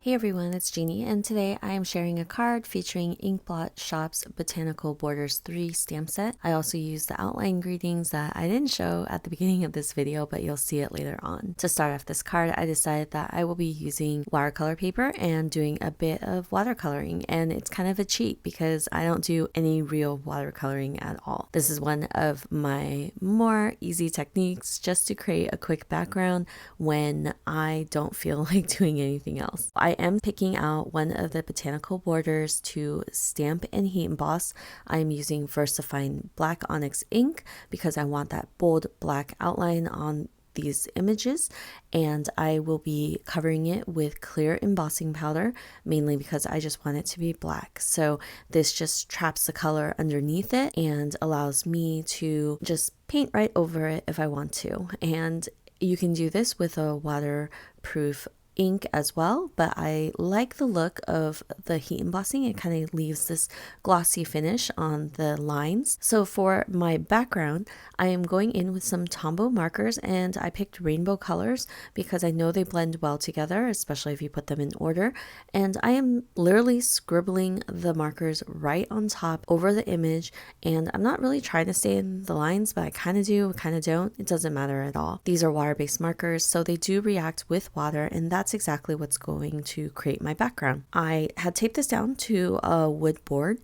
Hey everyone, it's Jeannie, and today I am sharing a card featuring Blot Shop's Botanical Borders 3 stamp set. I also used the outline greetings that I didn't show at the beginning of this video, but you'll see it later on. To start off this card, I decided that I will be using watercolor paper and doing a bit of watercoloring, and it's kind of a cheat because I don't do any real watercoloring at all. This is one of my more easy techniques just to create a quick background when I don't feel like doing anything else. I am picking out one of the botanical borders to stamp and heat emboss. I'm using VersaFine Black Onyx ink because I want that bold black outline on these images, and I will be covering it with clear embossing powder, mainly because I just want it to be black. So this just traps the color underneath it and allows me to just paint right over it if I want to. And you can do this with a waterproof ink as well, but I like the look of the heat embossing. It kind of leaves this glossy finish on the lines. So for my background, I am going in with some Tombow markers, and I picked rainbow colors because I know they blend well together, especially if you put them in order. And I am literally scribbling the markers right on top over the image, and I'm not really trying to stay in the lines, but I kind of do, kind of don't. It doesn't matter at all. These are water-based markers, so they do react with water, and that's exactly what's going to create my background. I had taped this down to a wood board,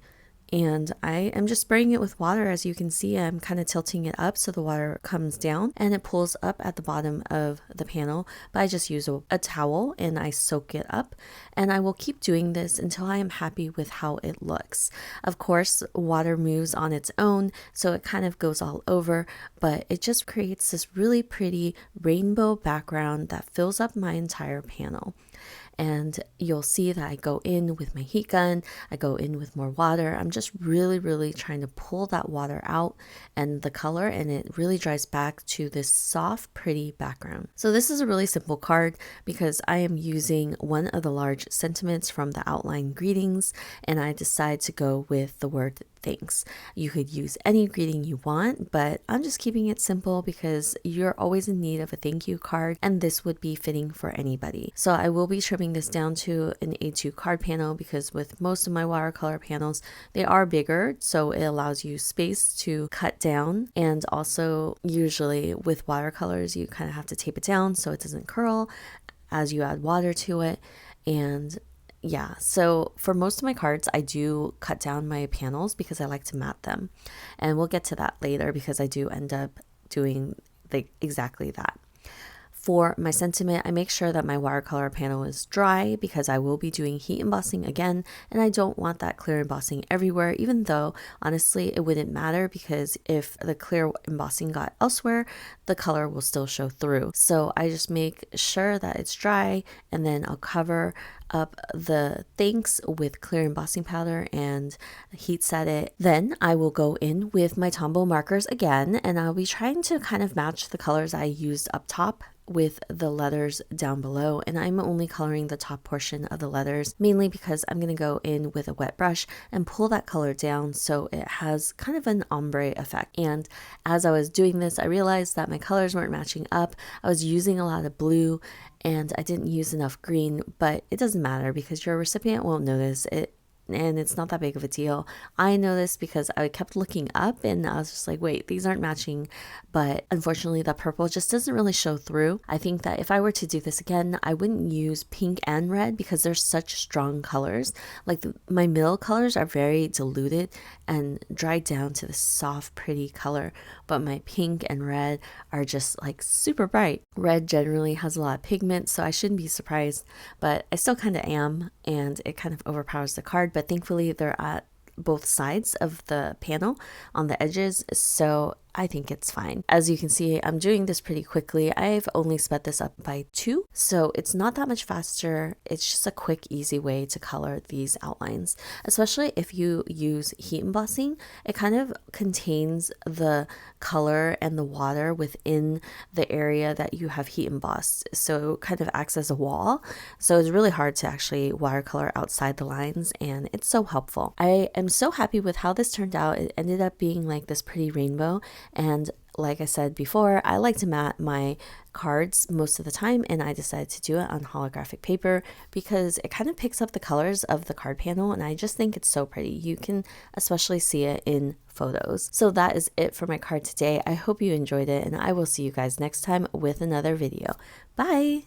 and I am just spraying it with water. As you can see, I'm kind of tilting it up so the water comes down and it pulls up at the bottom of the panel, but I just use a towel and I soak it up, and I will keep doing this until I am happy with how it looks. Of course, water moves on its own, so it kind of goes all over, but it just creates this really pretty rainbow background that fills up my entire panel. And you'll see that I go in with my heat gun, I go in with more water. I'm just really trying to pull that water out and the color, and it really dries back to this soft, pretty background. So this is a really simple card because I am using one of the large sentiments from the outline greetings, and I decide to go with the word thanks. You could use any greeting you want, but I'm just keeping it simple because you're always in need of a thank you card, and this would be fitting for anybody. So I will be trimming this down to an A2 card panel because with most of my watercolor panels, they are bigger, so it allows you space to cut down. And also usually with watercolors, you kind of have to tape it down so it doesn't curl as you add water to it. And yeah, so for most of my cards, I do cut down my panels because I like to mat them. And we'll get to that later because I do end up doing exactly that. For my sentiment, I make sure that my watercolor panel is dry because I will be doing heat embossing again, and I don't want that clear embossing everywhere, even though honestly it wouldn't matter because if the clear embossing got elsewhere, the color will still show through. So I just make sure that it's dry, and then I'll cover up the thanks with clear embossing powder and heat set it. Then I will go in with my Tombow markers again, and I'll be trying to kind of match the colors I used up top with the letters down below, and I'm only coloring the top portion of the letters mainly because I'm going to go in with a wet brush and pull that color down so it has kind of an ombre effect. And as I was doing this, I realized that my colors weren't matching up. I was using a lot of blue and I didn't use enough green, but it doesn't matter because your recipient won't notice it, and it's not that big of a deal. I noticed because I kept looking up and I was just like, wait, these aren't matching. But unfortunately, the purple just doesn't really show through. I think that if I were to do this again, I wouldn't use pink and red because they're such strong colors. Like my middle colors are very diluted and dried down to the soft, pretty color. But my pink and red are just like super bright. Red generally has a lot of pigment, so I shouldn't be surprised, but I still kind of am, and it kind of overpowers the card. But thankfully they're at both sides of the panel on the edges, so I think it's fine. As you can see, I'm doing this pretty quickly. I've only sped this up by 2, so it's not that much faster. It's just a quick, easy way to color these outlines, especially if you use heat embossing. It kind of contains the color and the water within the area that you have heat embossed, so it kind of acts as a wall. So it's really hard to actually watercolor outside the lines, and it's so helpful. I am so happy with how this turned out. It ended up being like this pretty rainbow, and like I said before, I like to mat my cards most of the time, and I decided to do it on holographic paper because it kind of picks up the colors of the card panel, and I just think it's so pretty. You can especially see it in photos. So that is it for my card today. I hope you enjoyed it, and I will see you guys next time with another video. Bye!